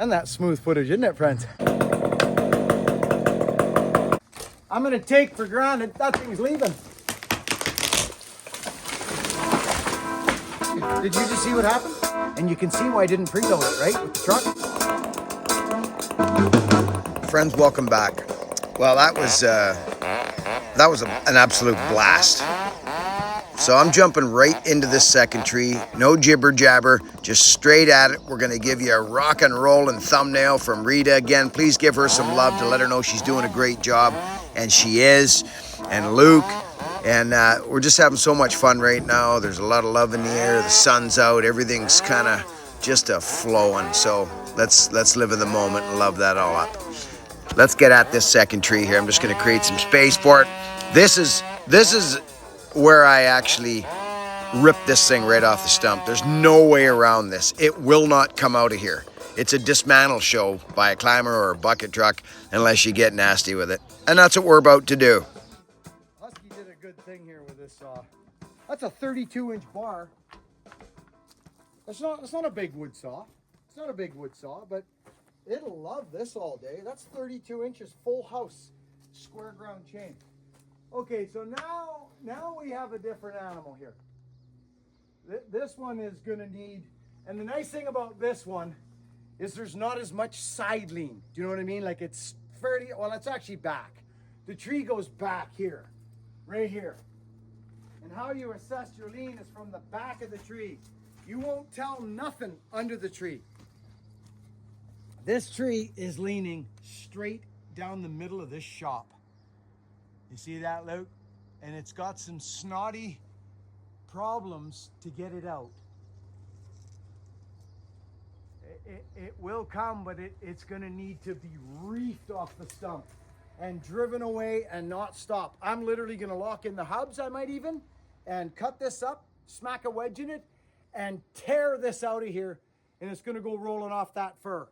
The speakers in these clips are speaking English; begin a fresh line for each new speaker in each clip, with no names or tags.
And that's smooth footage, isn't it, friends? I'm gonna take for granted that thing's leaving. Did you just see what happened? And you can see why I didn't preload it, right, with the truck?
Friends, welcome back. Well, that was an absolute blast. So I'm jumping right into this second tree. No jibber jabber, just straight at it. We're gonna give you a rock and rollin' thumbnail from Rita. Again, please give her some love to let her know she's doing a great job, and she is. And Luke, and we're just having so much fun right now. There's a lot of love in the air. The sun's out. Everything's kind of just a flowing. So let's live in the moment and love that all up. Let's get at this second tree here. I'm just gonna create some space for it. This is where I actually ripped this thing right off the stump. There's no way around this. It will not come out of here. It's a dismantle show by a climber or a bucket truck unless you get nasty with it. And that's what we're about to do.
Husky did a good thing here with this saw. That's a 32-inch bar. It's not a big wood saw. It's not a big wood saw, but it'll love this all day. That's 32 inches, full house, square ground chain. Okay, so now we have a different animal here. This one is gonna need, and the nice thing about this one is there's not as much side lean. Do you know what I mean? Like it's fairly, well, it's actually back. The tree goes back here, right here. And how you assess your lean is from the back of the tree. You won't tell nothing under the tree. This tree is leaning straight down the middle of this shop. You see that, Luke? And it's got some snotty problems to get it out. It will come, but it's gonna need to be reefed off the stump and driven away and not stop. I'm literally gonna lock in the hubs, I might even, and cut this up, smack a wedge in it, and tear this out of here, and it's gonna go rolling off that fur.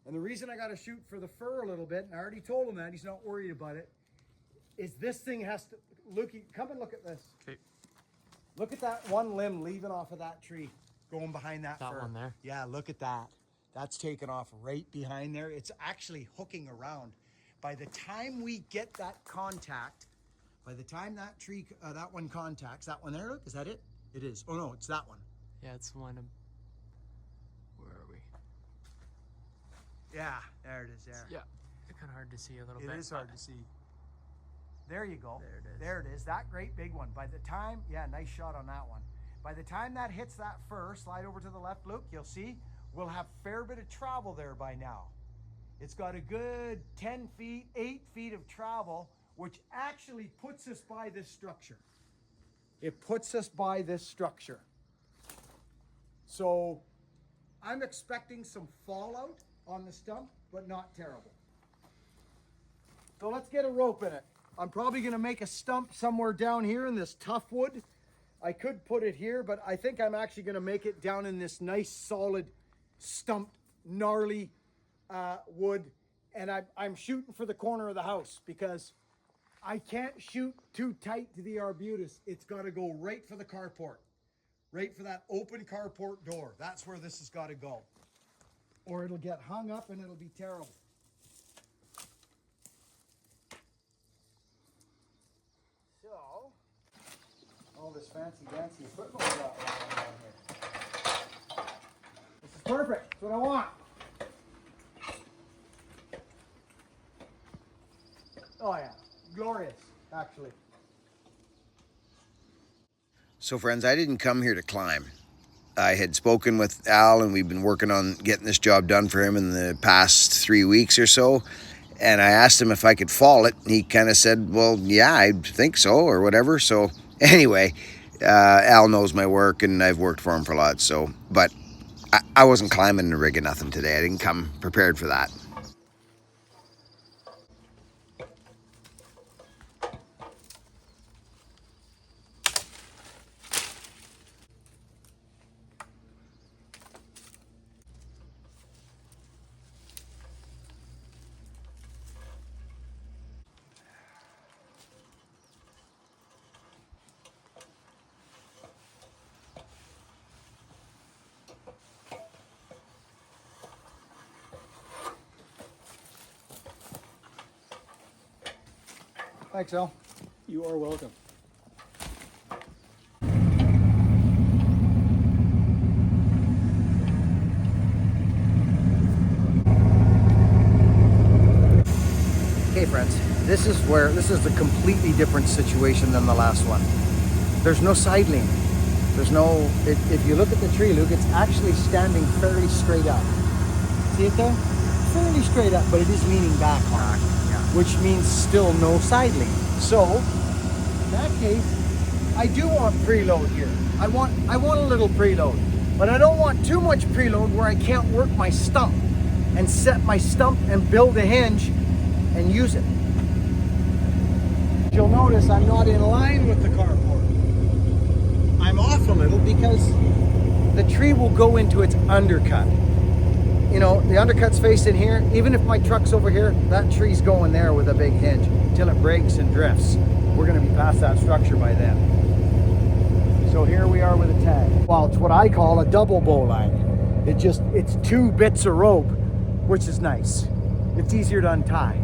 And the reason I gotta shoot for the fur a little bit, and I already told him that, he's not worried about it, is this thing has to, Lukey, come and look at this.
Okay.
Look at that one limb leaving off of that tree, going behind that fur.
That one there?
Yeah, look at that. That's taken off right behind there. It's actually hooking around. By the time we get that contact, by the time that tree, that one contacts, that one there, look, is that it? It is. Oh no, it's that one.
Yeah, it's one of... Where are we?
Yeah, there it is there.
Yeah. It's kind of hard to see a little bit.
It is hard to see. There you go.
There it is.
There it is. That great big one. By the time, yeah, nice shot on that one. By the time that hits that fur, slide over to the left, Luke, you'll see we'll have a fair bit of travel there by now. It's got a good 10 feet, 8 feet of travel, which actually puts us by this structure. It puts us by this structure. So I'm expecting some fallout on the stump, but not terrible. So let's get a rope in it. I'm probably gonna make a stump somewhere down here in this tough wood. I could put it here, but I think I'm actually gonna make it down in this nice solid stumped gnarly wood. And I'm shooting for the corner of the house because I can't shoot too tight to the arbutus. It's gotta go right for the carport. Right for that open carport door. That's where this has gotta go. Or it'll get hung up and it'll be terrible. So, all this fancy dancy equipment we got going on here. This is perfect. That's what I want. Oh yeah, glorious, actually.
So friends, I didn't come here to climb. I had spoken with Al and we've been working on getting this job done for him in the past 3 weeks or so. And I asked him if I could fall it. And he kind of said, well, yeah, I think so or whatever. So anyway, Al knows my work and I've worked for him for a lot. So, but I wasn't climbing the rig or nothing today. I didn't come prepared for that.
Thanks, Al.
You are welcome.
Okay, friends, this is a completely different situation than the last one. There's no side lean. There's no, if you look at the tree, Luke, it's actually standing fairly straight up. See it there? Fairly straight up, but it is leaning back on, which means still no side lean. So, in that case, I do want preload here. I want a little preload, but I don't want too much preload where I can't work my stump and set my stump and build a hinge and use it. You'll notice I'm not in line with the carport. I'm off a little because the tree will go into its undercut. You know, the undercut's facing here. Even if my truck's over here, that tree's going there with a big hinge until it breaks and drifts. We're gonna be past that structure by then. So here we are with a tag. Well, it's what I call a double bowline. It's 2 bits of rope, which is nice. It's easier to untie.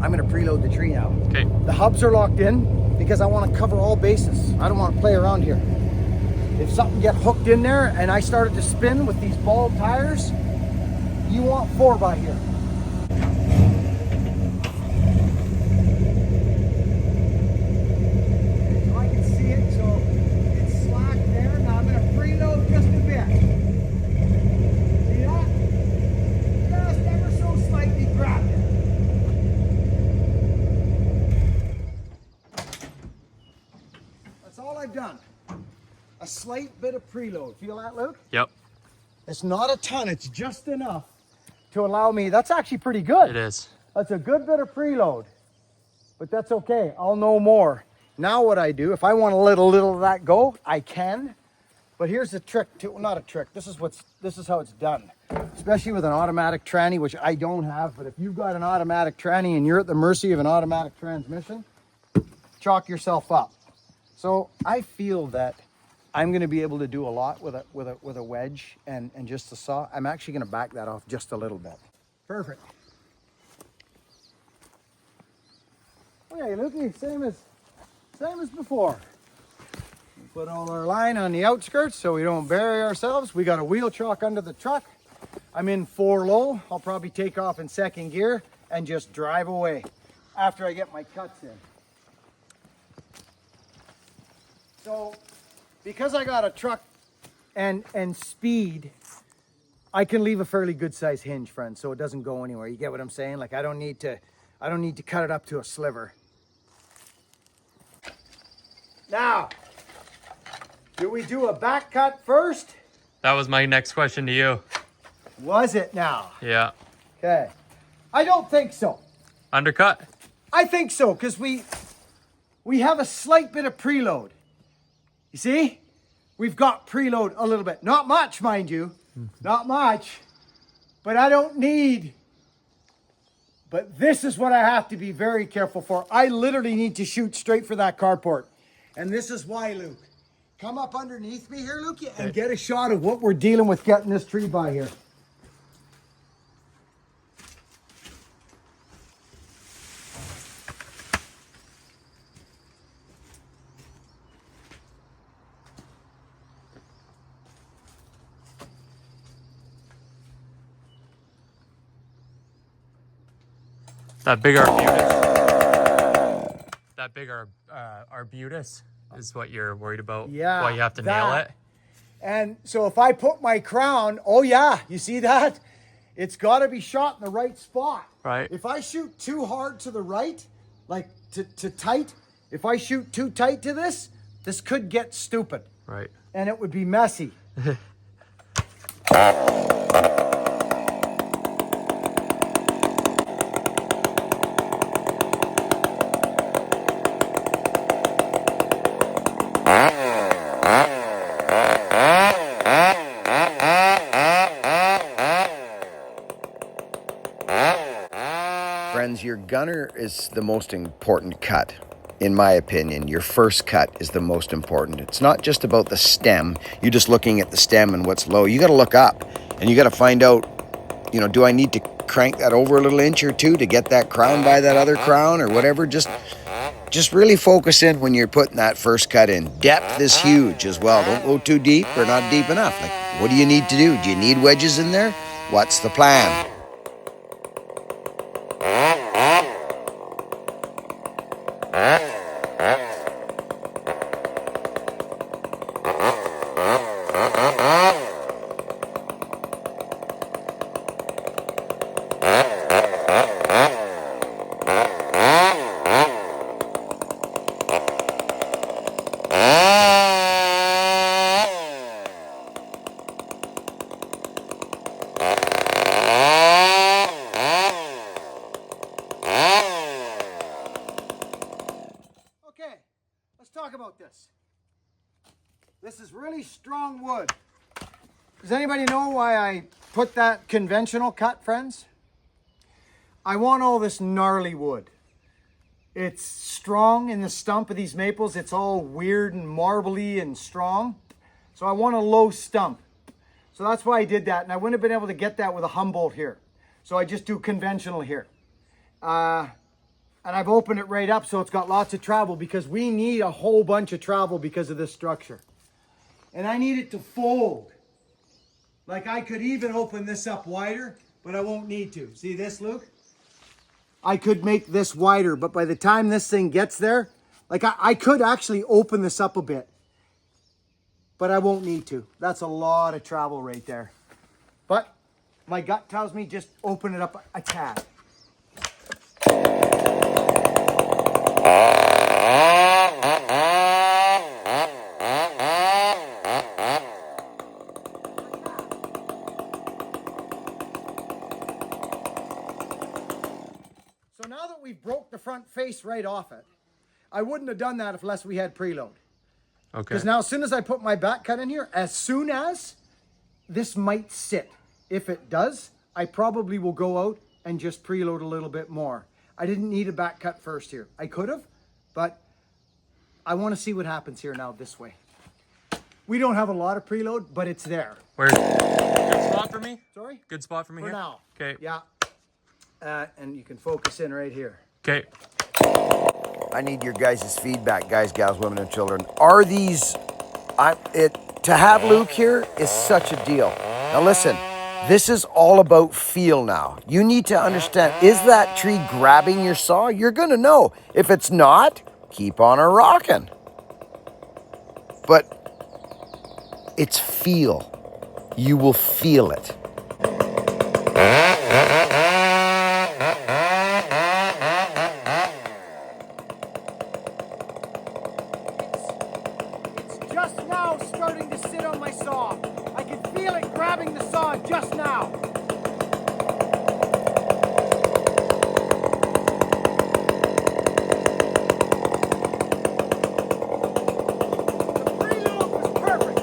I'm gonna preload the tree now.
Okay.
The hubs are locked in because I want to cover all bases. I don't want to play around here. If something get hooked in there and I started to spin with these ball tires, you want 4 by here. So I can see it, so it's slack there. Now I'm gonna preload just a bit. See that? Just ever so slightly grab it. That's all I've done. A slight bit of preload. Feel that, Luke?
Yep.
It's not a ton, it's just enough to allow me. That's actually pretty good.
It is.
That's a good bit of preload, but that's okay. I'll know more. Now what I do, if I want to let a little of that go, I can. But here's the trick to, not a trick, this is how it's done. Especially with an automatic tranny, which I don't have, but if you've got an automatic tranny and you're at the mercy of an automatic transmission, chalk yourself up. So I feel that I'm going to be able to do a lot with a wedge and just a saw. I'm actually going to back that off just a little bit. Perfect. Okay, Lukey, same as before. We put all our line on the outskirts so we don't bury ourselves. We got a wheel chock under the truck. I'm in 4 low. I'll probably take off in 2nd gear and just drive away after I get my cuts in. So, because I got a truck and speed, I can leave a fairly good size hinge, friends, so it doesn't go anywhere. You get what I'm saying? Like I don't need to cut it up to a sliver. Now, do we do a back cut first?
That was my next question to you.
Was it now?
Yeah.
Okay. I don't think so.
Undercut?
I think so, because we have a slight bit of preload. You see? We've got preload a little bit. Not much, mind you. Not much. But I don't need. But this is what I have to be very careful for. I literally need to shoot straight for that carport. And this is why, Luke. Come up underneath me here, Luke, and get a shot of what we're dealing with getting this tree by here.
That big arbutus. That big arbutus is what you're worried about.
Yeah.
Why you have to nail it.
And so if I put my crown, oh yeah, you see that? It's got to be shot in the right spot.
Right.
If I shoot too hard to the right, like to tight, if I shoot too tight to this could get stupid.
Right.
And it would be messy.
Friends, your gunner is the most important cut, in my opinion. Your first cut is the most important. It's not just about the stem. You're just looking at the stem and what's low. You got to look up and you got to find out, you know, do I need to crank that over a little inch or two to get that crown by that other crown or whatever? Just just really focus in when you're putting that first cut in. Depth is huge as well. Don't go too deep or not deep enough. Like, what do you need to do? Do you need wedges in there? What's the plan?
Okay, let's talk about this. This is really strong wood. Does anybody know why I put that conventional cut, friends? I want all this gnarly wood. It's strong in the stump of these maples. It's all weird and marbly and strong. So I want a low stump. So that's why I did that. And I wouldn't have been able to get that with a Humboldt here. So I just do conventional here. And I've opened it right up so it's got lots of travel because we need a whole bunch of travel because of this structure. And I need it to fold. Like I could even open this up wider, but I won't need to. See this, Luke? I could make this wider, but by the time this thing gets there, like I could actually open this up a bit, but I won't need to. That's a lot of travel right there. But my gut tells me just open it up a tad. So now that we've broke the front face right off it, I wouldn't have done that unless we had preload.
Okay.
Because now as soon as I put my back cut in here, as soon as this might sit, if it does, I probably will go out and just preload a little bit more. I didn't need a back cut first here. I could have, but I want to see what happens here now this way. We don't have a lot of preload, but it's there.
Where? Good spot for me?
Sorry?
Good spot for me
For
here?
now.
Okay.
Yeah. And you can focus in right here.
Okay.
I need your guys' feedback, guys, gals, women, and children. Are these, to have Luke here is such a deal. Now listen, this is all about feel now. You need to understand, is that tree grabbing your saw? You're gonna know. If it's not, keep on a rocking. But it's feel. You will feel it.
Just now starting to sit on my saw. I can feel it grabbing the saw just now. The preload was perfect.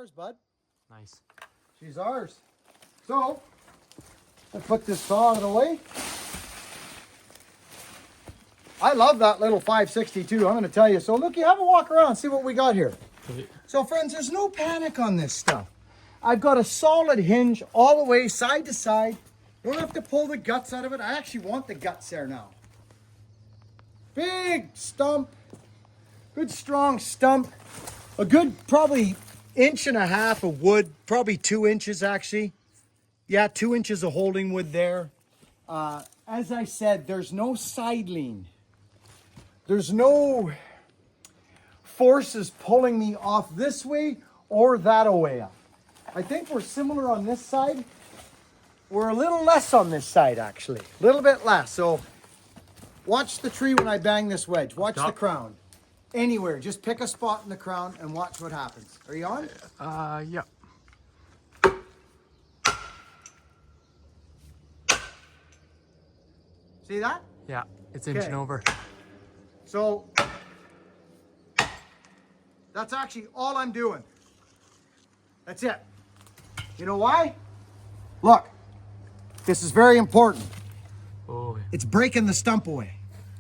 ours, bud.
Nice.
She's ours. So, let's put this saw out of the way. I love that little 562, I'm going to tell you. So, look, you have a walk around, see what we got here. So, friends, there's no panic on this stuff. I've got a solid hinge all the way side to side. You don't have to pull the guts out of it. I actually want the guts there now. Big stump. Good strong stump. A good probably 1.5 inches of wood. Probably 2 inches actually. Yeah, 2 inches of holding wood there. As I said, there's no side lean. There's no forces pulling me off this way or that way up. I think we're similar on this side. We're a little less on this side, actually. A little bit less. So watch the tree when I bang this wedge. Watch the crown. Anywhere. Just pick a spot in the crown and watch what happens. Are you on?
Yeah.
See that?
Yeah, it's inching over.
So that's actually all I'm doing. That's it. You know why? Look, this is very important.
Oh,
It's breaking the stump away.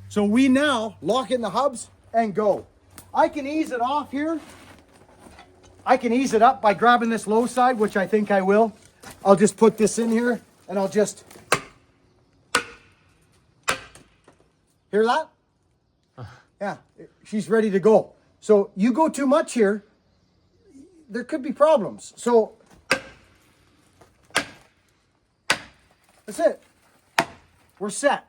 So we now lock in the hubs and go. I can ease it off here. I can ease it up by grabbing this low side, which I think I will. I'll just put this in here and I'll just... Hear that? Yeah, she's ready to go. So you go too much here, there could be problems. So that's it. We're set.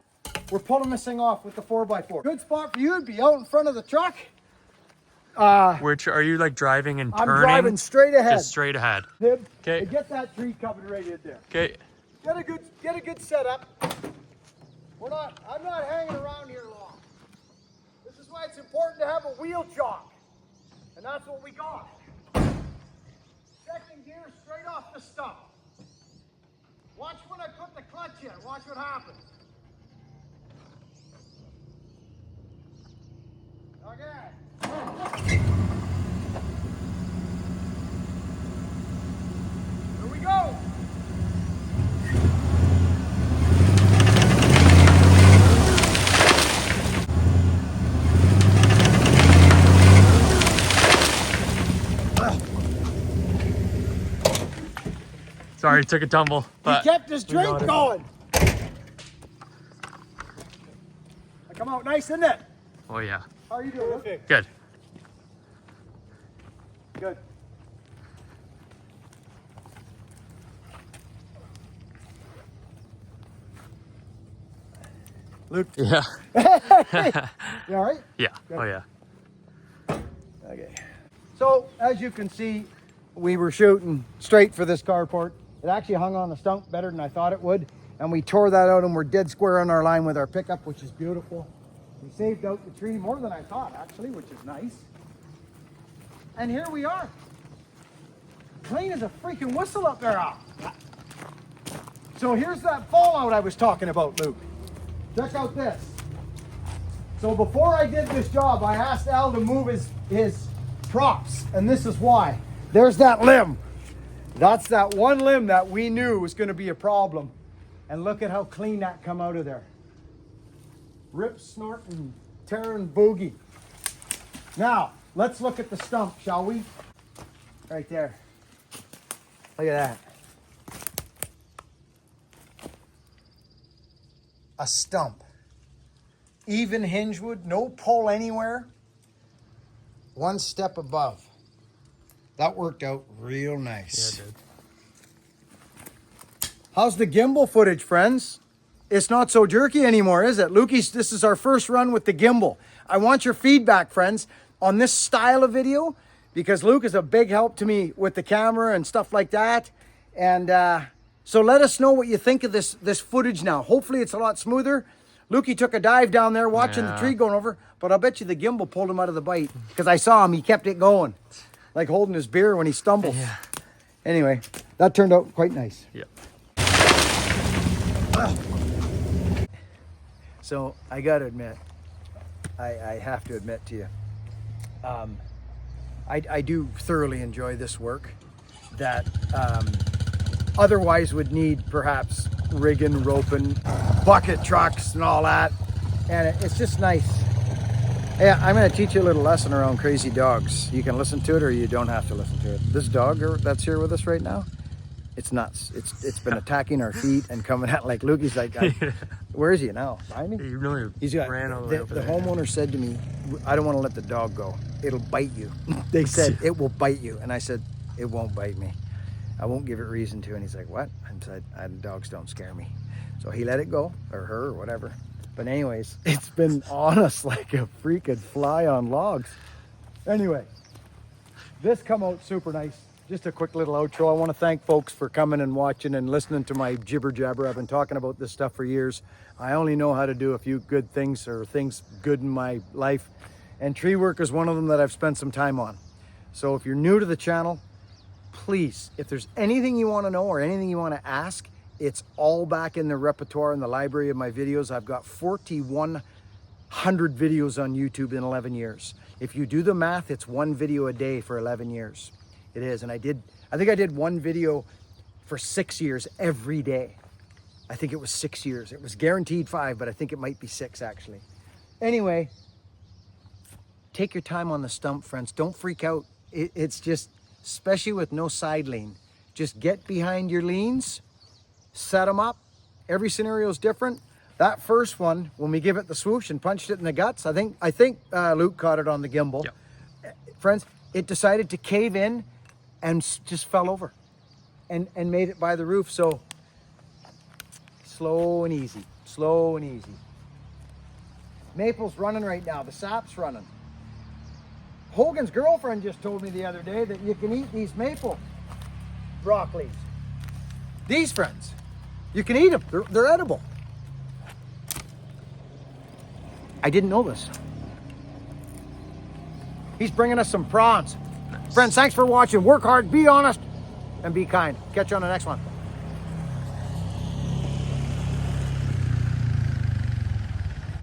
We're pulling this thing off with the 4x4. Good spot for you would be out in front of the truck.
which are you like driving and
I'm
turning?
driving straight ahead.
Just straight ahead.
Nib,
Okay.
Get that tree covered right in there.
Okay.
Get a good setup. I'm not hanging around here long. This is why it's important to have a wheel chock. And that's what we got. Second gear straight off the stump. Watch when I put the clutch in. Watch what happens. Okay. Here we go.
Sorry, took a tumble.
He
But
kept his
we got
drink
it.
going. I come out nice, isn't it?
Oh yeah.
How are you doing? Okay.
Good.
Good. Luke,
Yeah.
you all right?
Yeah. Oh yeah.
Okay. So, as you can see, we were shooting straight for this carport. It actually hung on the stump better than I thought it would. And we tore that out and we're dead square on our line with our pickup, which is beautiful. We saved out the tree more than I thought, actually, which is nice. And here we are. Clean as a freaking whistle up there. So here's that fallout I was talking about, Luke. Check out this. So before I did this job, I asked Al to move his props, and this is why. There's that limb. That's that one limb that we knew was going to be a problem. And look at how clean that come out of there. Rip, snort, and tear and boogie. Now, let's look at the stump, shall we? Right there. Look at that. A stump. Even hinge wood, no pull anywhere. One step above. That worked out real nice.
Yeah, dude.
How's the gimbal footage, friends? It's not so jerky anymore, is it? Lukey's, this is our first run with the gimbal. I want your feedback, friends, on this style of video, because Luke is a big help to me with the camera and stuff like that. And so let us know what you think of this footage now. Hopefully it's a lot smoother. Lukey took a dive down there watching the tree going over, but I'll bet you the gimbal pulled him out of the bite, because I saw him, he kept it going, like holding his beer when he stumbled.
Yeah.
Anyway, that turned out quite nice.
Yeah.
So I gotta admit, I have to admit to you, I do thoroughly enjoy this work. that otherwise would need perhaps rigging, roping, bucket trucks and all that. And it's just nice. Yeah, I'm going to teach you a little lesson around crazy dogs. You can listen to it or you don't have to listen to it. This dog that's here with us right now, it's nuts. It's been attacking our feet and coming out like Lukey's like, where is he now? Behind me?
You know,
He's got,
ran all the way over
the
there.
homeowner said to me, I don't want to let the dog go. It'll bite you. They said it will bite you. And I said, it won't bite me. I won't give it reason to. And he's like, what? I said, dogs don't scare me. So he let it go, or her, or whatever. But anyways, it's been on us like a freaking fly on logs. Anyway, this come out super nice. Just a quick little outro. I want to thank folks for coming and watching and listening to my jibber jabber. I've been talking about this stuff for years. I only know how to do a few good things or things good in my life. And tree work is one of them that I've spent some time on. So if you're new to the channel, please, if there's anything you want to know or anything you want to ask, it's all back in the repertoire in the library of my videos. I've got 4,100 videos on YouTube in 11 years. If you do the math, it's one video a day for 11 years. It is, and I think I did one video for 6 years every day. I think it was 6 years. It was guaranteed 5, but I think it might be 6 actually. Anyway, take your time on the stump, friends. Don't freak out. It's just, especially with no side lean, just get behind your leans, set them up. Every scenario is different. That first one, when we give it the swoosh and punched it in the guts, I think Luke caught it on the gimbal.
Yep.
Friends, it decided to cave in and just fell over and made it by the roof. So slow and easy, slow and easy. Maple's running right now. The sap's running. Hogan's girlfriend just told me the other day that you can eat these maple broccolis. These, friends, you can eat them. They're edible. I didn't know this. He's bringing us some prawns. Friends, thanks for watching. Work hard, be honest, and be kind. Catch you on the next one.